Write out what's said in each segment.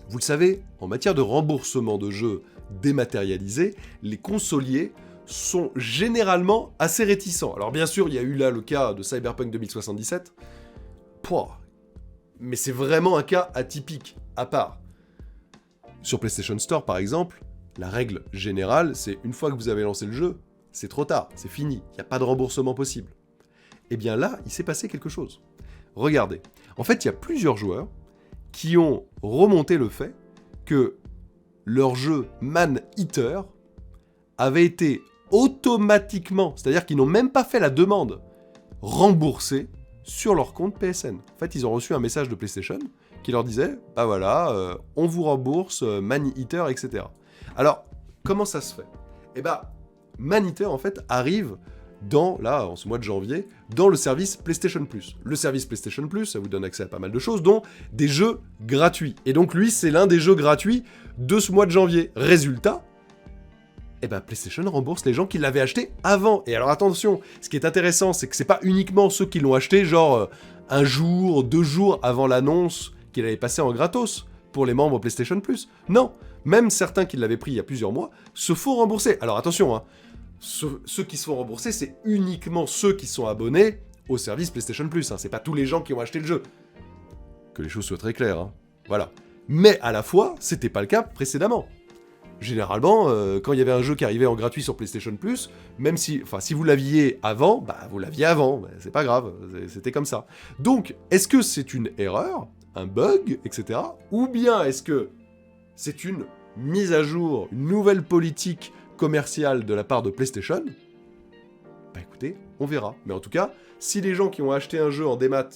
Vous le savez, en matière de remboursement de jeux dématérialisés, les consoliers sont généralement assez réticents. Alors bien sûr, il y a eu là le cas de Cyberpunk 2077. Pouah, mais c'est vraiment un cas atypique, à part. Sur PlayStation Store, par exemple, la règle générale, c'est une fois que vous avez lancé le jeu, c'est trop tard, c'est fini, il n'y a pas de remboursement possible. Et bien là, il s'est passé quelque chose. Regardez, en fait, il y a plusieurs joueurs qui ont remonté le fait que leur jeu Man Eater avait été automatiquement, c'est-à-dire qu'ils n'ont même pas fait la demande, remboursé sur leur compte PSN. En fait, ils ont reçu un message de PlayStation qui leur disait, bah voilà, on vous rembourse Man Eater, etc. Alors, comment ça se fait ? Eh bah, Man Eater, en fait, arrive en ce mois de janvier, dans le service PlayStation Plus. Le service PlayStation Plus, ça vous donne accès à pas mal de choses, dont des jeux gratuits. Et donc lui, c'est l'un des jeux gratuits de ce mois de janvier. Résultat, PlayStation rembourse les gens qui l'avaient acheté avant. Et alors attention, ce qui est intéressant, c'est que c'est pas uniquement ceux qui l'ont acheté, genre un jour, 2 jours avant l'annonce qu'il allait passer en gratos pour les membres PlayStation Plus. Non, même certains qui l'avaient pris il y a plusieurs mois se font rembourser. Alors attention, hein, ceux qui se font rembourser, c'est uniquement ceux qui sont abonnés au service PlayStation Plus. Hein. C'est pas tous les gens qui ont acheté le jeu. Que les choses soient très claires. Hein. Voilà. Mais à la fois, c'était pas le cas précédemment. Généralement, quand il y avait un jeu qui arrivait en gratuit sur PlayStation Plus, même si vous l'aviez avant, vous l'aviez avant, c'est pas grave, c'était comme ça. Donc, est-ce que c'est une erreur, un bug, etc. Ou bien est-ce que c'est une mise à jour, une nouvelle politique commerciale de la part de PlayStation ? Écoutez, on verra. Mais en tout cas, si les gens qui ont acheté un jeu en démat,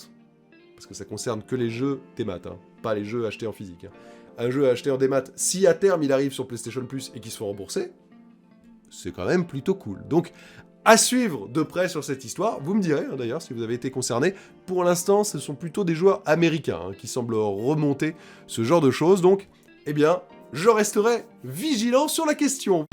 parce que ça concerne que les jeux démat, hein, pas les jeux achetés en physique, hein, un jeu acheté en démat, si à terme il arrive sur PlayStation Plus et qu'il se fait rembourser, c'est quand même plutôt cool. Donc, à suivre de près sur cette histoire, vous me direz hein, d'ailleurs si vous avez été concerné. Pour l'instant, ce sont plutôt des joueurs américains hein, qui semblent remonter ce genre de choses, donc, je resterai vigilant sur la question.